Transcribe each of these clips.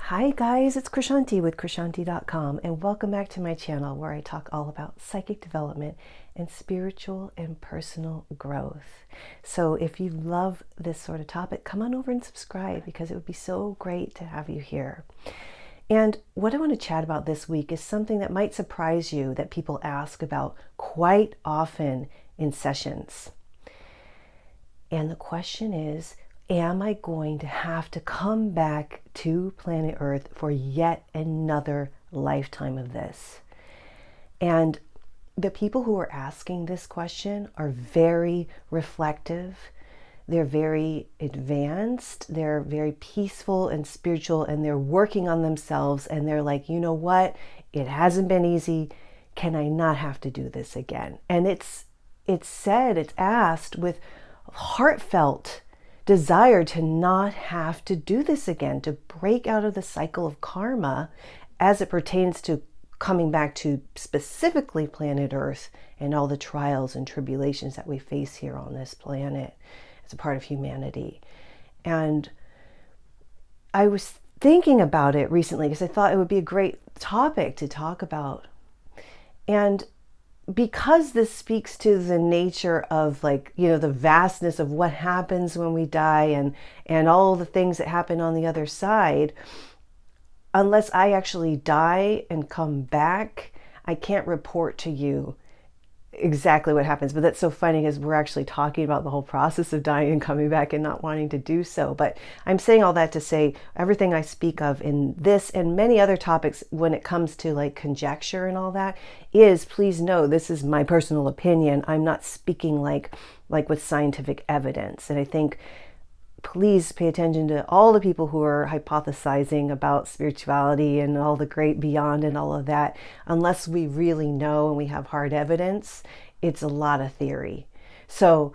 Hi guys, it's Krishanti with Krishanti.com and welcome back to my channel where I talk all about psychic development and spiritual and personal growth. So if you love this sort of topic, come on over and subscribe because it would be so great to have you here. And what I want to chat about this week is something that might surprise you that people ask about quite often in sessions. And the question is, am I going to have to come back to planet Earth for yet another lifetime of this? And the people who are asking this question are very reflective. They're very advanced. They're very peaceful and spiritual, and they're working on themselves. And they're like, you know what? It hasn't been easy. Can I not have to do this again? And it's asked with heartfelt desire to not have to do this again, to break out of the cycle of karma as it pertains to coming back to specifically planet Earth and all the trials and tribulations that we face here on this planet as a part of humanity. And I was thinking about it recently because I thought it would be a great topic to talk about. And because this speaks to the nature of the vastness of what happens when we die and all the things that happen on the other side, unless I actually die and come back, I can't report to you exactly what happens. But that's so funny because we're actually talking about the whole process of dying and coming back and not wanting to do so. But I'm saying all that to say everything I speak of in this and many other topics when it comes to conjecture and all that is, please know, this is my personal opinion. I'm not speaking like with scientific evidence. And I think please pay attention to all the people who are hypothesizing about spirituality and all the great beyond and all of that. Unless we really know and we have hard evidence, it's a lot of theory. So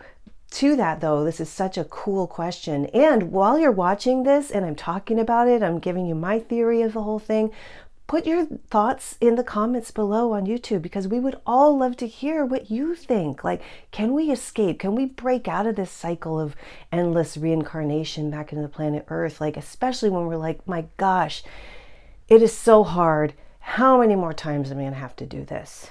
to that though, this is such a cool question. And while you're watching this and I'm talking about it, I'm giving you my theory of the whole thing. Put your thoughts in the comments below on YouTube because we would all love to hear what you think. Can we escape? Can we break out of this cycle of endless reincarnation back into the planet Earth? Especially when we're like, my gosh, it is so hard. How many more times am I going to have to do this?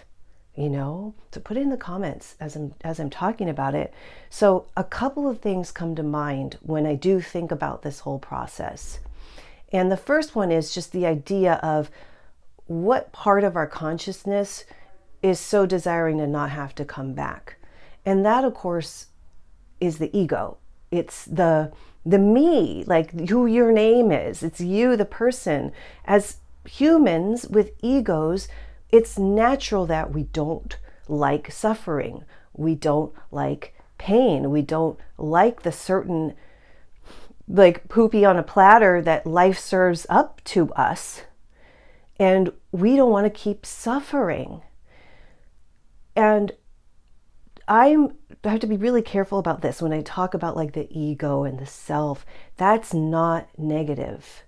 So put it in the comments as I'm talking about it. So a couple of things come to mind when I do think about this whole process. And the first one is just the idea of what part of our consciousness is so desiring to not have to come back. And that, of course, is the ego. It's the me, who your name is. It's you, the person. As humans with egos, it's natural that we don't like suffering. We don't like pain. We don't like the certain poopy on a platter that life serves up to us, and we don't want to keep suffering. And I have to be really careful about this when I talk about the ego and the self. That's not negative.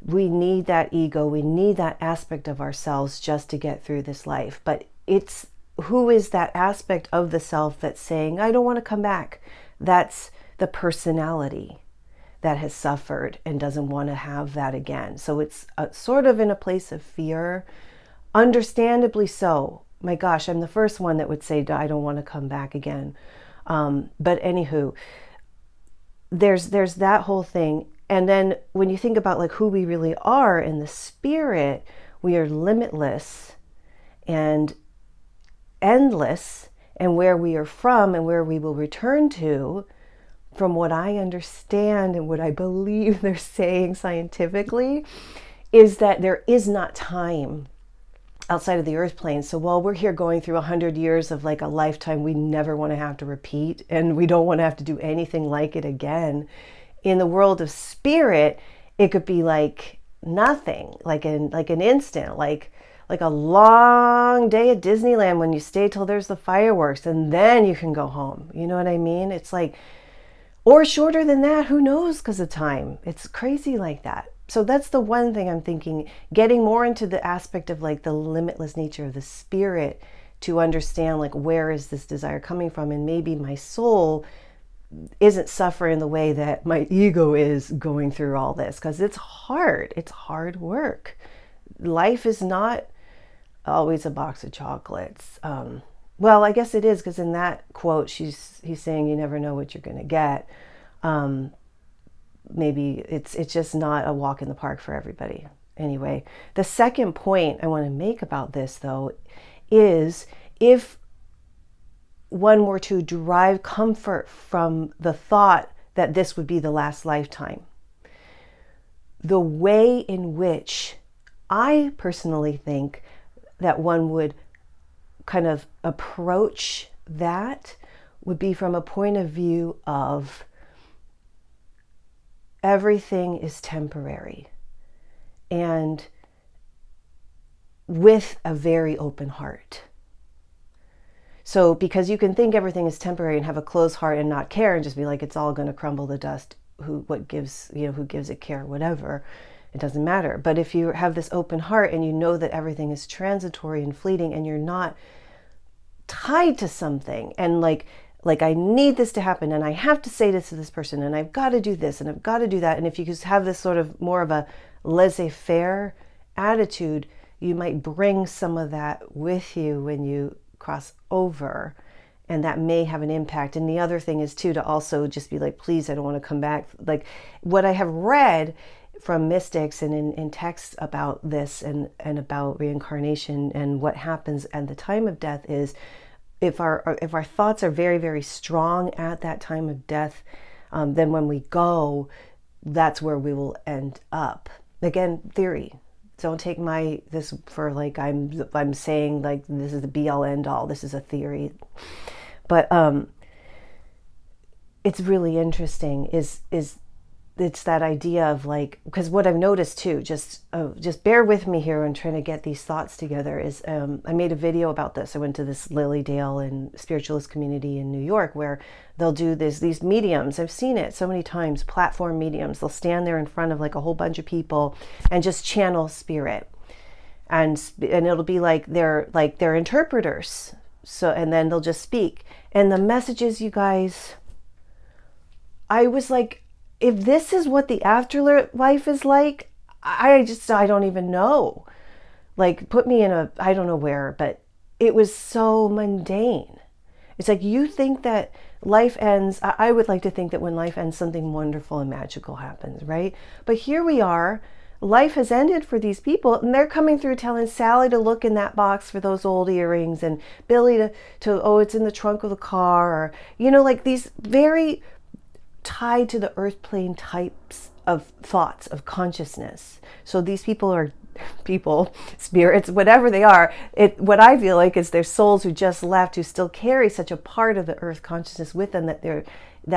We need that ego, we need that aspect of ourselves just to get through this life. But it's who is that aspect of the self that's saying, I don't want to come back? That's the personality that has suffered and doesn't want to have that again. So it's sort of in a place of fear, understandably so. My gosh, I'm the first one that would say, I don't want to come back again. But anywho, there's that whole thing. And then when you think about who we really are in the spirit, we are limitless and endless, and where we are from and where we will return to, from what I understand and what I believe they're saying scientifically, is that there is not time outside of the earth plane. So while we're here going through 100 years of a lifetime we never want to have to repeat, and we don't want to have to do anything like it again, in the world of spirit, it could be nothing, an instant, like a long day at Disneyland when you stay till there's the fireworks and then you can go home. You know what I mean? It's or shorter than that, who knows, because of time. It's crazy like that. So that's the one thing I'm thinking, getting more into the aspect of the limitless nature of the spirit to understand where is this desire coming from, and maybe my soul isn't suffering the way that my ego is going through all this, because it's hard. It's hard work. Life is not always a box of chocolates. Well, I guess it is, because in that quote, he's saying you never know what you're going to get. Maybe it's just not a walk in the park for everybody. Anyway, the second point I want to make about this, though, is if one were to derive comfort from the thought that this would be the last lifetime, the way in which I personally think that one would kind of approach that would be from a point of view of everything is temporary, and with a very open heart. So because you can think everything is temporary and have a closed heart and not care and just be like, it's all going to crumble to dust, who gives it care, whatever, it doesn't matter. But if you have this open heart and you know that everything is transitory and fleeting, and you're not tied to something and like I need this to happen, and I have to say this to this person, and I've got to do this, and I've got to do that. And if you just have this sort of more of a laissez-faire attitude, you might bring some of that with you when you cross over, and that may have an impact. And the other thing is too, to also just be like, please, I don't want to come back. Like what I have read from mystics and in texts about this and about reincarnation and what happens at the time of death is, if our thoughts are very, very strong at that time of death, then when we go, that's where we will end up. Again, theory. Don't take this for like I'm saying like this is the be all end all. This is a theory, but it's really interesting. It's that idea of like, because what I've noticed too, just bear with me here and trying to get these thoughts together, is I made a video about this. I went to this Lily Dale and spiritualist community in New York where they'll do these mediums. I've seen it so many times, platform mediums. They'll stand there in front of like a whole bunch of people and just channel spirit. And it'll be like they're interpreters. So, and then they'll just speak. And the messages, you guys, I was like, if this is what the afterlife is like, I don't even know. Like, put me in I don't know where, but it was so mundane. It's like, you think that life ends. I would like to think that when life ends, something wonderful and magical happens, right? But here we are. Life has ended for these people, and they're coming through telling Sally to look in that box for those old earrings, and Billy to oh, it's in the trunk of the car, or, like these very tied to the earth plane types of thoughts, of consciousness. So these people are spirits, whatever they are. What I feel like is they're souls who just left, who still carry such a part of the earth consciousness with them, that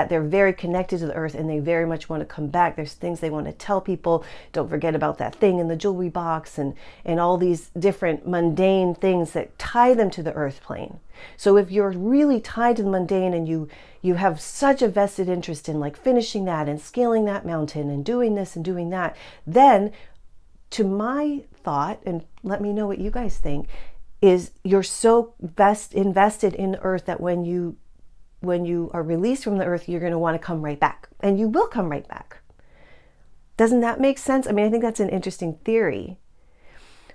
they're very connected to the earth, and they very much want to come back. There's things they want to tell people. Don't forget about that thing in the jewelry box, and all these different mundane things that tie them to the earth plane. So if you're really tied to the mundane, and you have such a vested interest in like finishing that and scaling that mountain and doing this and doing that, then to my thought, and let me know what you guys think, is you're so invested in the earth that when you are released from the earth, you're going to want to come right back, and you will come right back. Doesn't that make sense? I mean, I think that's an interesting theory.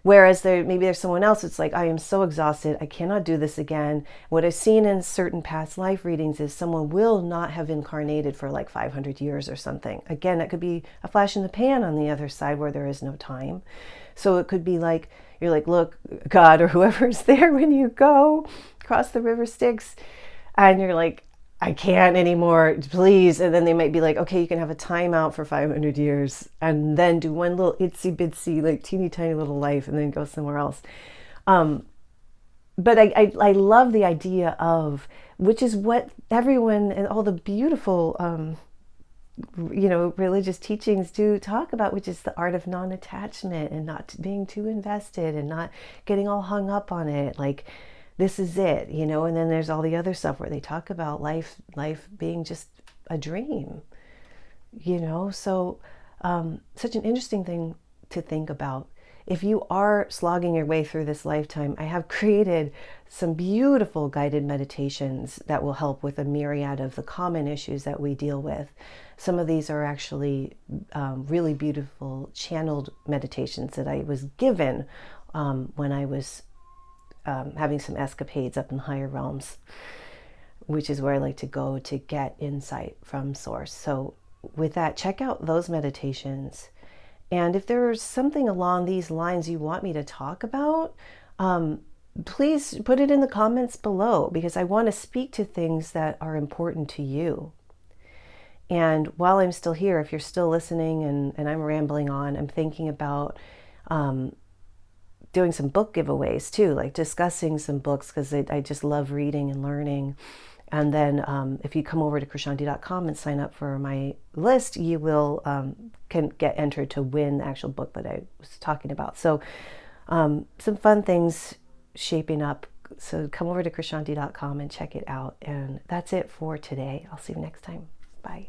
Whereas maybe there's someone else, it's like, I am so exhausted, I cannot do this again. What I've seen in certain past life readings is someone will not have incarnated for like 500 years or something. Again, that could be a flash in the pan on the other side where there is no time. So it could be like, you're like, look, God, or whoever's there when you go across the river Styx, and you're like, I can't anymore, please. And then they might be like, okay, you can have a timeout for 500 years and then do one little itsy bitsy, like teeny tiny little life, and then go somewhere else. But I love the idea of, which is what everyone and all the beautiful, religious teachings do talk about, which is the art of non-attachment and not being too invested and not getting all hung up on it. Like, this is it, and then there's all the other stuff where they talk about life being just a dream, so such an interesting thing to think about if you are slogging your way through this lifetime, I have created some beautiful guided meditations that will help with a myriad of the common issues that we deal with. Some of these are actually really beautiful channeled meditations that I was given when I was having some escapades up in higher realms, which is where I like to go to get insight from source. So with that, check out those meditations. And if there's something along these lines you want me to talk about, please put it in the comments below, because I want to speak to things that are important to you. And while I'm still here, if you're still listening and I'm rambling on, I'm thinking about doing some book giveaways too, like discussing some books, because I just love reading and learning. And then if you come over to krishanti.com and sign up for my list, you will can get entered to win the actual book that I was talking about. So some fun things shaping up. So come over to krishanti.com and check it out. And that's it for today. I'll see you next time. Bye.